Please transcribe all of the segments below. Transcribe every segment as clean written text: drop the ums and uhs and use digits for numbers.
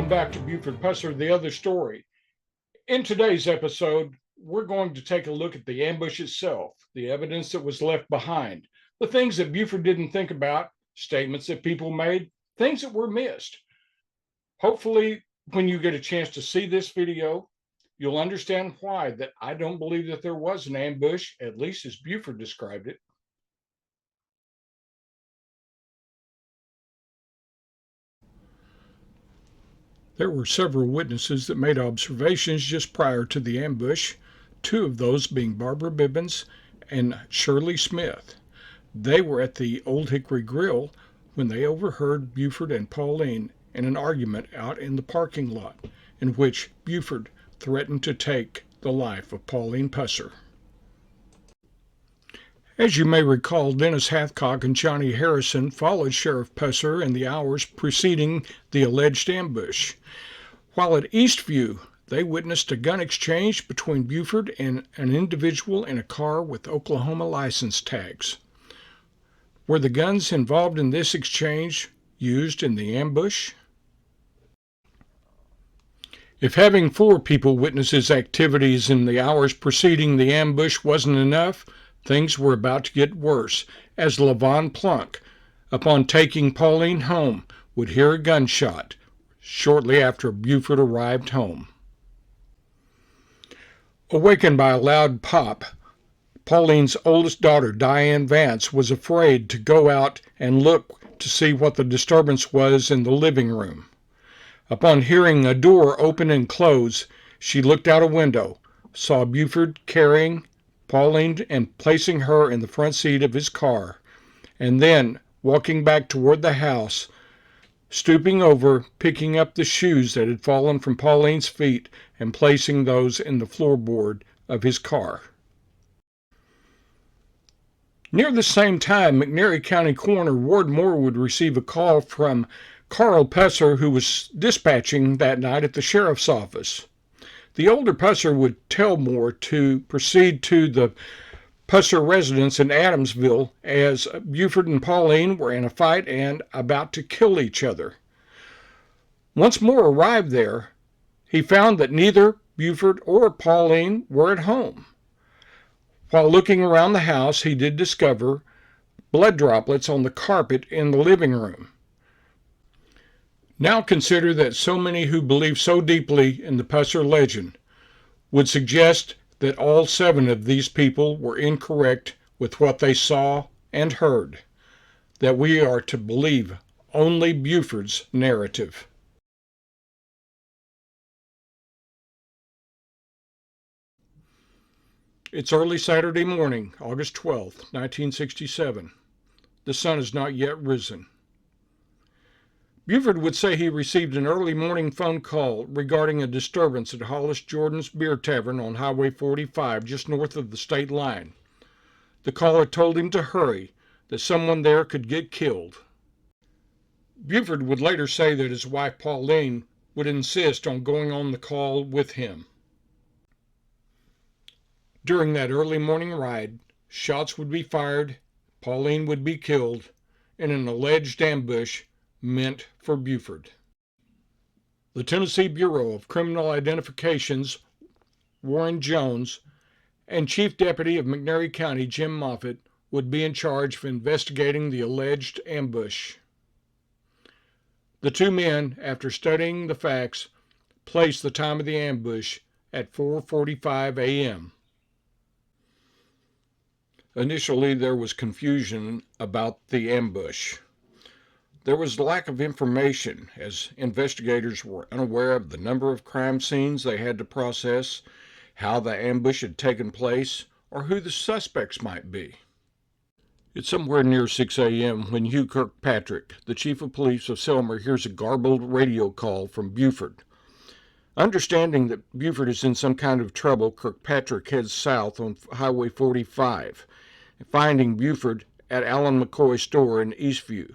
Welcome back to Buford Pusser, the other story. In today's episode, we're going to take a look at the ambush itself, the evidence that was left behind, the things that Buford didn't think about, statements that people made, things that were missed. Hopefully, when you get a chance to see this video, you'll understand why that I don't believe that there was an ambush, at least as Buford described it. There were several witnesses that made observations just prior to the ambush, two of those being Barbara Bibbins and Shirley Smith. They were at the Old Hickory Grill when they overheard Buford and Pauline in an argument out in the parking lot, in which Buford threatened to take the life of Pauline Pusser. As you may recall, Dennis Hathcock and Johnny Harrison followed Sheriff Pusser in the hours preceding the alleged ambush. While at Eastview, they witnessed a gun exchange between Buford and an individual in a car with Oklahoma license tags. Were the guns involved in this exchange used in the ambush? If having 4 people witness his activities in the hours preceding the ambush wasn't enough, things were about to get worse, as LaVon Plunk, upon taking Pauline home, would hear a gunshot shortly after Buford arrived home. Awakened by a loud pop, Pauline's oldest daughter, Diane Vance, was afraid to go out and look to see what the disturbance was in the living room. Upon hearing a door open and close, she looked out a window, saw Buford carrying Pauline and placing her in the front seat of his car, and then walking back toward the house, stooping over, picking up the shoes that had fallen from Pauline's feet and placing those in the floorboard of his car. Near the same time, McNairy County Coroner Ward Moore would receive a call from Carl Pusser, who was dispatching that night at the sheriff's office. The older Pusser would tell Moore to proceed to the Pusser residence in Adamsville, as Buford and Pauline were in a fight and about to kill each other. Once Moore arrived there, he found that neither Buford or Pauline were at home. While looking around the house, he did discover blood droplets on the carpet in the living room. Now consider that so many who believe so deeply in the Pusser legend would suggest that all 7 of these people were incorrect with what they saw and heard, that we are to believe only Bufords' narrative. It's early Saturday morning, August 12th, 1967. The sun has not yet risen. Buford would say he received an early morning phone call regarding a disturbance at Hollis Jordan's Beer Tavern on Highway 45, just north of the state line. The caller told him to hurry, that someone there could get killed. Buford would later say that his wife Pauline would insist on going on the call with him. During that early morning ride, shots would be fired, Pauline would be killed in an alleged ambush meant for Buford. The Tennessee Bureau of Criminal Identification's Warren Jones and Chief Deputy of McNairy County Jim Moffitt would be in charge of investigating the alleged ambush. The 2 men, after studying the facts, placed the time of the ambush at 4:45 a.m. Initially, there was confusion about the ambush. There was lack of information, as investigators were unaware of the number of crime scenes they had to process, how the ambush had taken place, or who the suspects might be. It's somewhere near 6 a.m. when Hugh Kirkpatrick, the chief of police of Selmer, hears a garbled radio call from Buford. Understanding that Buford is in some kind of trouble, Kirkpatrick heads south on Highway 45, finding Buford at Alan McCoy's store in Eastview.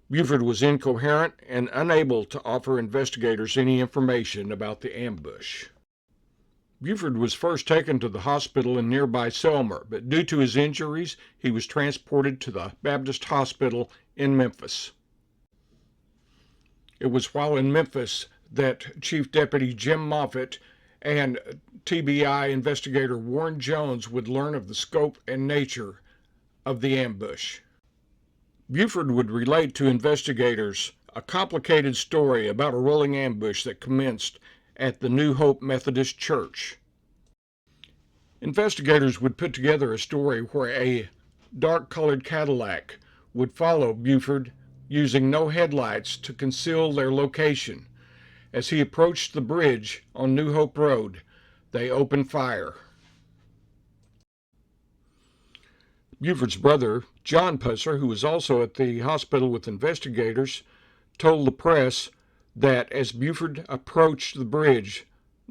Buford was incoherent and unable to offer investigators any information about the ambush. Buford was first taken to the hospital in nearby Selmer, but due to his injuries, he was transported to the Baptist Hospital in Memphis. It was while in Memphis that Chief Deputy Jim Moffitt and TBI investigator Warren Jones would learn of the scope and nature of the ambush. Buford would relate to investigators a complicated story about a rolling ambush that commenced at the New Hope Methodist Church. Investigators would put together a story where a dark-colored Cadillac would follow Buford using no headlights to conceal their location. As he approached the bridge on New Hope Road, they opened fire. Buford's brother, John Pusser, who was also at the hospital with investigators, told the press that as Buford approached the bridge,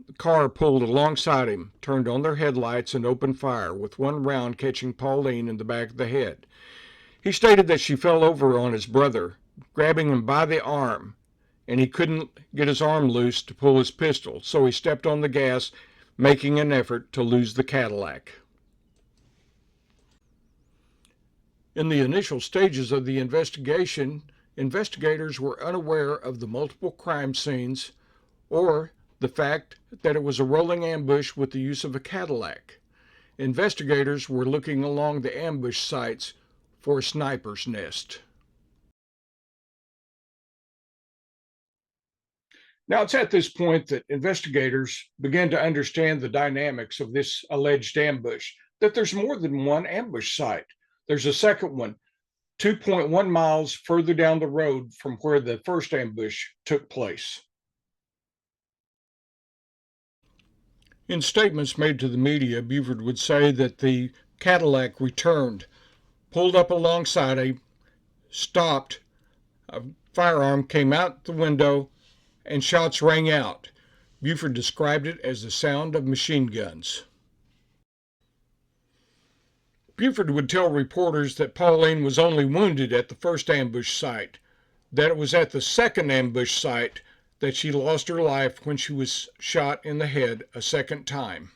the car pulled alongside him, turned on their headlights, and opened fire, with one round catching Pauline in the back of the head. He stated that she fell over on his brother, grabbing him by the arm, and he couldn't get his arm loose to pull his pistol, so he stepped on the gas, making an effort to lose the Cadillac. In the initial stages of the investigation, investigators were unaware of the multiple crime scenes or the fact that it was a rolling ambush with the use of a Cadillac. Investigators were looking along the ambush sites for a sniper's nest. Now, it's at this point that investigators began to understand the dynamics of this alleged ambush, that there's more than one ambush site. There's a second one, 2.1 miles further down the road from where the first ambush took place. In statements made to the media, Buford would say that the Cadillac returned, pulled up alongside him, stopped, a firearm came out the window, and shots rang out. Buford described it as the sound of machine guns. Buford would tell reporters that Pauline was only wounded at the first ambush site, that it was at the second ambush site that she lost her life when she was shot in the head a second time.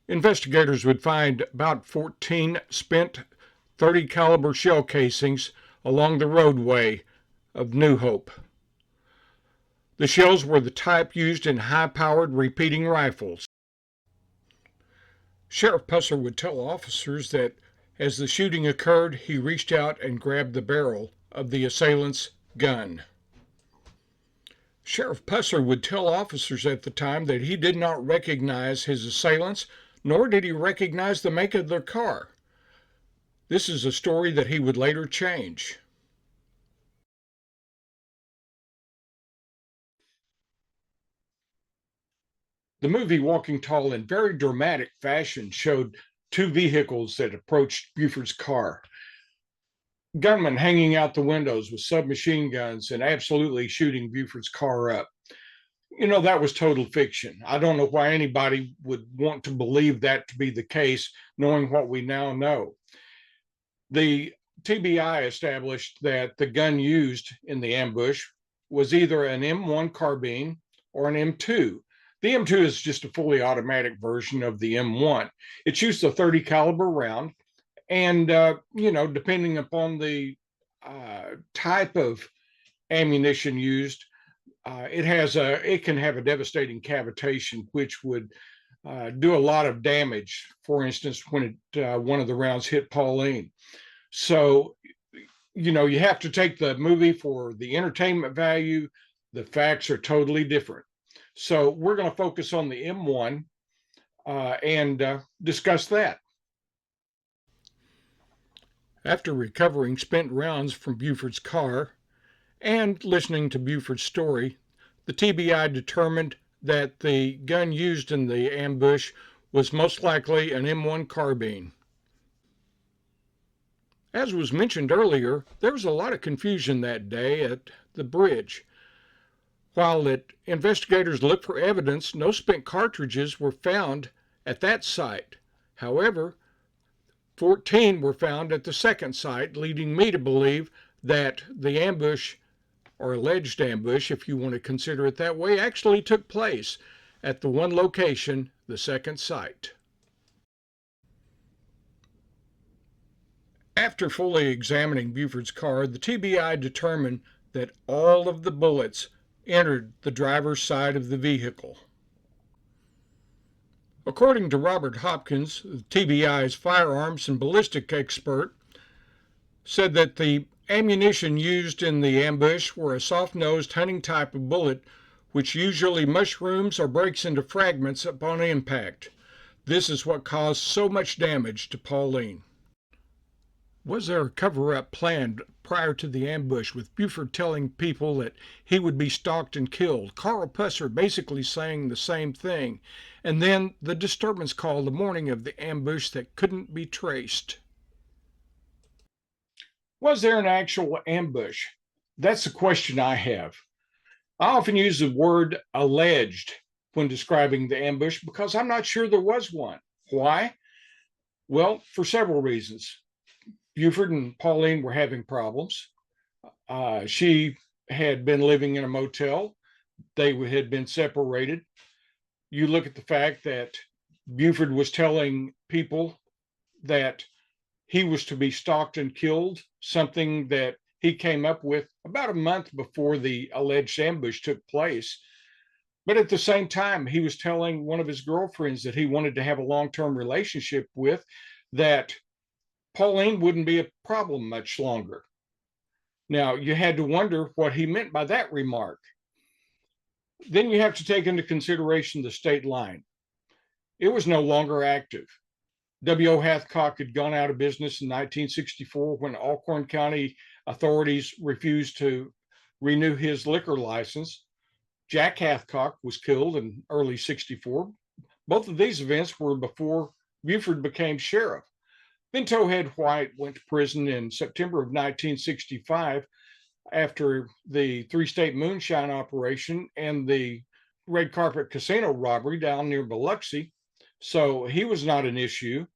Investigators would find about 14 spent .30 caliber shell casings along the roadway of New Hope. The shells were the type used in high-powered repeating rifles. Sheriff Pusser would tell officers that as the shooting occurred, he reached out and grabbed the barrel of the assailant's gun. Sheriff Pusser would tell officers at the time that he did not recognize his assailants, nor did he recognize the make of their car. This is a story that he would later change. The movie Walking Tall, in very dramatic fashion, showed two vehicles that approached Buford's car. Gunmen hanging out the windows with submachine guns and absolutely shooting Buford's car up. You know, that was total fiction. I don't know why anybody would want to believe that to be the case, knowing what we now know. The TBI established that the gun used in the ambush was either an M1 carbine or an M2. The M2 is just a fully automatic version of the M1. It shoots a .30 caliber round, and depending upon the type of ammunition used, it can have a devastating cavitation, which would do a lot of damage. For instance, when one of the rounds hit Pauline. So, you have to take the movie for the entertainment value. The facts are totally different. So we're going to focus on the M1 and discuss that. After recovering spent rounds from Buford's car and listening to Buford's story, the TBI determined that the gun used in the ambush was most likely an M1 carbine. As was mentioned earlier, there was a lot of confusion that day at the bridge. While investigators looked for evidence, no spent cartridges were found at that site. However, 14 were found at the second site, leading me to believe that the ambush, or alleged ambush, if you want to consider it that way, actually took place at the one location, the second site. After fully examining Buford's car, the TBI determined that all of the bullets entered the driver's side of the vehicle. According to Robert Hopkins, the TBI's firearms and ballistic expert, said that the ammunition used in the ambush were a soft-nosed hunting type of bullet which usually mushrooms or breaks into fragments upon impact. This is what caused so much damage to Pauline. Was there a cover-up planned prior to the ambush, with Buford telling people that he would be stalked and killed, Carl Pusser basically saying the same thing, and then the disturbance call the morning of the ambush that couldn't be traced? Was there an actual ambush? That's the question I have. I often use the word alleged when describing the ambush because I'm not sure there was one. Why? Well, for several reasons. Buford and Pauline were having problems. She had been living in a motel. They had been separated. You look at the fact that Buford was telling people that he was to be stalked and killed, something that he came up with about a month before the alleged ambush took place. But at the same time, he was telling one of his girlfriends that he wanted to have a long-term relationship with, that Pauline wouldn't be a problem much longer. Now, you had to wonder what he meant by that remark. Then you have to take into consideration the state line. It was no longer active. W.O. Hathcock had gone out of business in 1964 when Alcorn County authorities refused to renew his liquor license. Jack Hathcock was killed in early 64. Both of these events were before Buford became sheriff. Then Towhead White went to prison in September of 1965 after the three-state moonshine operation and the red carpet casino robbery down near Biloxi. So he was not an issue.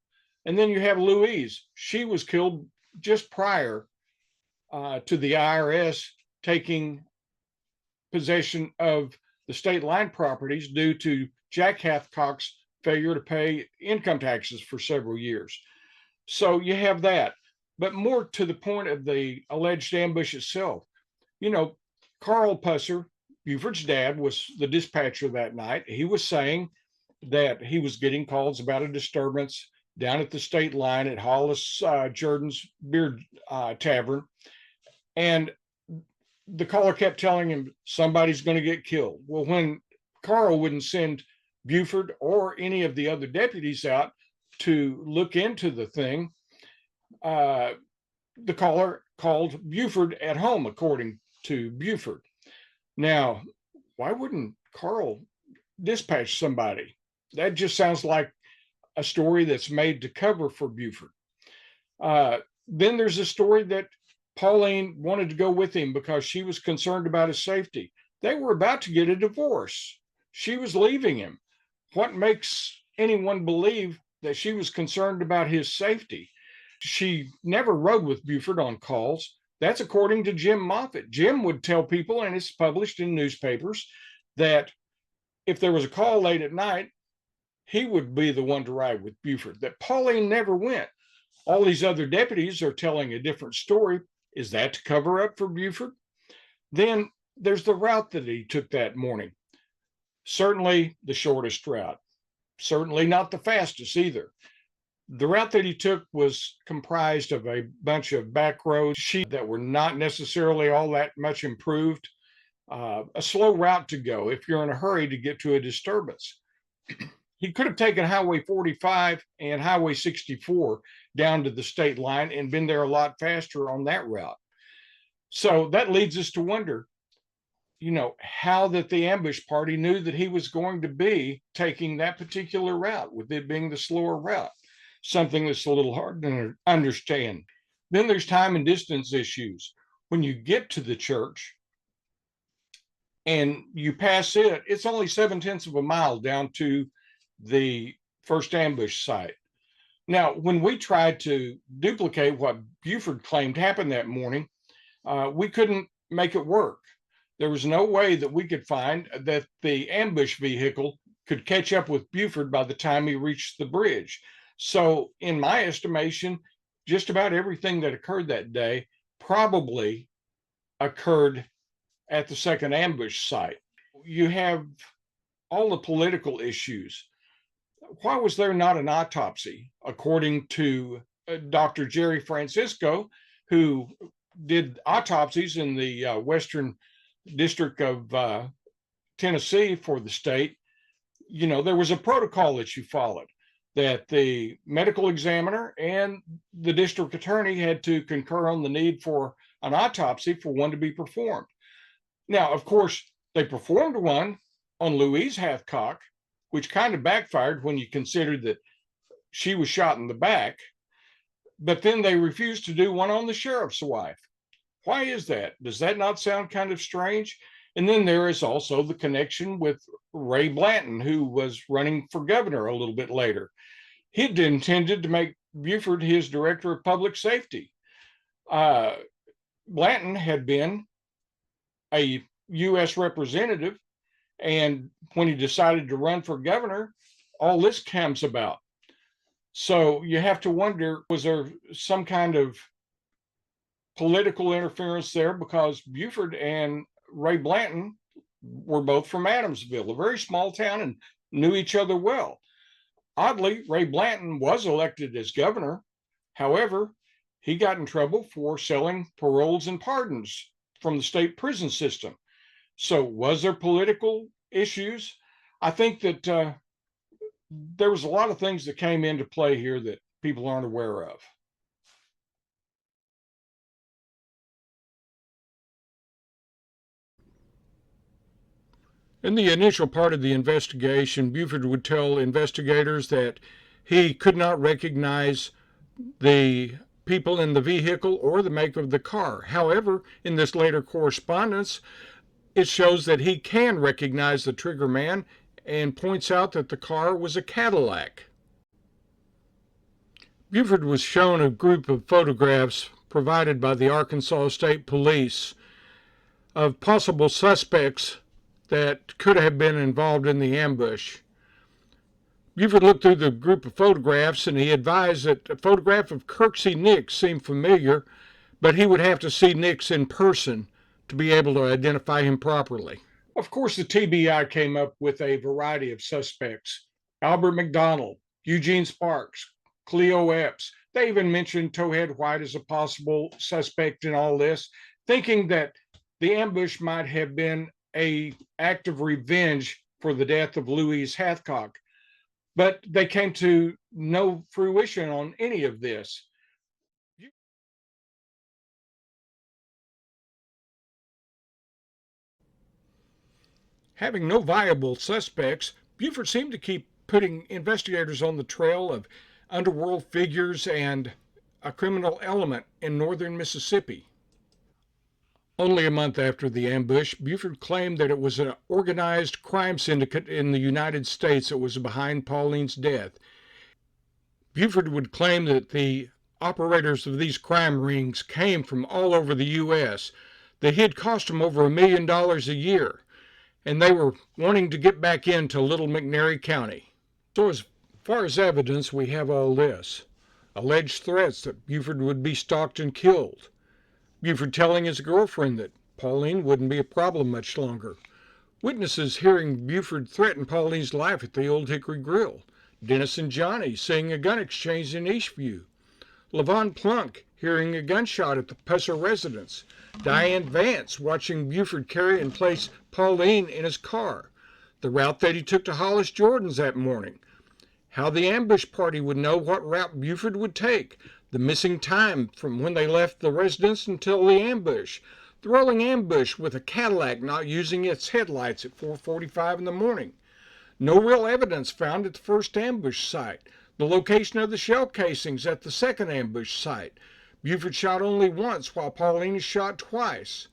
And then you have Louise. She was killed just prior to the IRS taking possession of the state line properties due to Jack Hathcock's failure to pay income taxes for several years. So you have that. But more to the point of the alleged ambush itself, Carl Pusser, Buford's dad, was the dispatcher that night. He was saying that he was getting calls about a disturbance down at the state line at Hollis Jordan's Beer Tavern. And the caller kept telling him somebody's going to get killed. Well, when Carl wouldn't send Buford or any of the other deputies out to look into the thing, the caller called Buford at home, according to Buford. Now, why wouldn't Carl dispatch somebody? That just sounds like a story that's made to cover for Buford. Then there's a story that Pauline wanted to go with him because she was concerned about his safety. They were about to get a divorce. She was leaving him. What makes anyone believe that she was concerned about his safety? She never rode with Buford on calls. That's according to Jim Moffitt. Jim would tell people, and it's published in newspapers, that if there was a call late at night, he would be the one to ride with Buford, that Pauline never went. All these other deputies are telling a different story. Is that to cover up for Buford? Then there's the route that he took that morning. Certainly the shortest route. Certainly not the fastest either. The route that he took was comprised of a bunch of back roads that were not necessarily all that much improved. A slow route to go if you're in a hurry to get to a disturbance. He could have taken Highway 45 and Highway 64 down to the state line and been there a lot faster on that route. So that leads us to wonder, how that the ambush party knew that he was going to be taking that particular route, with it being the slower route, something that's a little hard to understand. Then there's time and distance issues. When you get to the church and you pass it, it's only 7/10 of a mile down to the first ambush site. Now, when we tried to duplicate what Buford claimed happened that morning, we couldn't make it work. There was no way that we could find that the ambush vehicle could catch up with Buford by the time he reached the bridge. So, in my estimation, just about everything that occurred that day probably occurred at the second ambush site. You have all the political issues. Why was there not an autopsy? According to Dr. Jerry Francisco, who did autopsies in the Western District of Tennessee for the state, there was a protocol that you followed, that the medical examiner and the district attorney had to concur on the need for an autopsy for one to be performed. Now, of course, they performed one on Louise Hathcock, which kind of backfired when you consider that she was shot in the back, but then they refused to do one on the sheriff's wife. Why is that? Does that not sound kind of strange? And then there is also the connection with Ray Blanton, who was running for governor a little bit later. He'd intended to make Buford his director of public safety. Blanton had been a U.S. representative, and when he decided to run for governor, all this comes about. So you have to wonder, was there some kind of political interference there? Because Buford and Ray Blanton were both from Adamsville, a very small town, and knew each other well. Oddly, Ray Blanton was elected as governor. However, he got in trouble for selling paroles and pardons from the state prison system. So was there political issues? I think that there was a lot of things that came into play here that people aren't aware of. In the initial part of the investigation, Buford would tell investigators that he could not recognize the people in the vehicle or the make of the car. However, in this later correspondence, it shows that he can recognize the trigger man and points out that the car was a Cadillac. Buford was shown a group of photographs provided by the Arkansas State Police of possible suspects that could have been involved in the ambush. Buford looked through the group of photographs and he advised that a photograph of Kirksey Nix seemed familiar, but he would have to see Nix in person to be able to identify him properly. Of course, the TBI came up with a variety of suspects: Albert McDonald, Eugene Sparks, Cleo Epps. They even mentioned Towhead White as a possible suspect in all this, thinking that the ambush might have been an act of revenge for the death of Louise Hathcock. But they came to no fruition on any of this. Having no viable suspects, Buford seemed to keep putting investigators on the trail of underworld figures and a criminal element in northern Mississippi. Only a month after the ambush, Buford claimed that it was an organized crime syndicate in the United States that was behind Pauline's death. Buford would claim that the operators of these crime rings came from all over the U.S., that it cost them over $1 million a year, and they were wanting to get back into Little McNairy County. So as far as evidence, we have all this: alleged threats that Buford would be stalked and killed, Buford telling his girlfriend that Pauline wouldn't be a problem much longer, witnesses hearing Buford threaten Pauline's life at the Old Hickory Grill, Dennis and Johnny seeing a gun exchange in Eastview, Levon Plunk hearing a gunshot at the PUSSER residence, Diane Vance watching Buford carry and place Pauline in his car, the route that he took to Hollis Jordan's that morning, how the ambush party would know what route Buford would take, the missing time from when they left the residence until the ambush, the rolling ambush with a Cadillac not using its headlights at 4:45 in the morning, no real evidence found at the first ambush site, the location of the shell casings at the second ambush site. Buford shot only once while Pauline shot twice.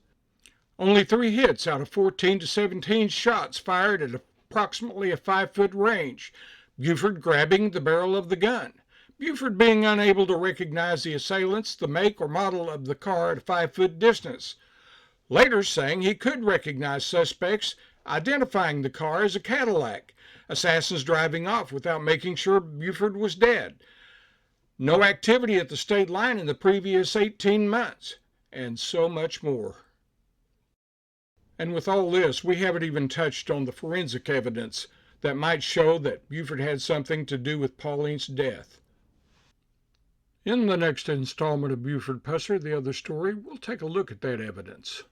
Only 3 hits out of 14 to 17 shots fired at approximately a 5-foot range. Buford grabbing the barrel of the gun. Buford being unable to recognize the assailants, the make or model of the car at a 5-foot distance. Later saying he could recognize suspects, identifying the car as a Cadillac. Assassins driving off without making sure Buford was dead. no activity at the state line in the previous 18 months, and so much more. And with all this, we haven't even touched on the forensic evidence that might show that Buford had something to do with Pauline's death. In the next installment of Buford Pusser, the other story, we'll take a look at that evidence.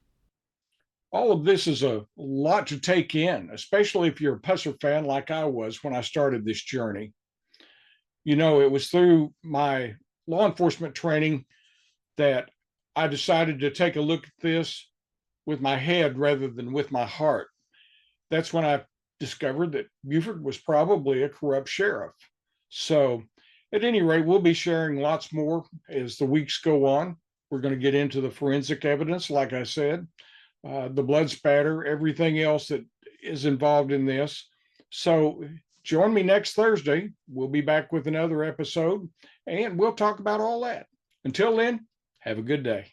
All of this is a lot to take in, especially if you're a Pusser fan like I was when I started this journey. You know, it was through my law enforcement training that I decided to take a look at this with my head rather than with my heart. That's when I discovered that Buford was probably a corrupt sheriff. So, at any rate, we'll be sharing lots more as the weeks go on. We're going to get into the forensic evidence, like I said, the blood spatter, everything else that is involved in this. So, join me next Thursday. We'll be back with another episode and we'll talk about all that. Until then, have a good day.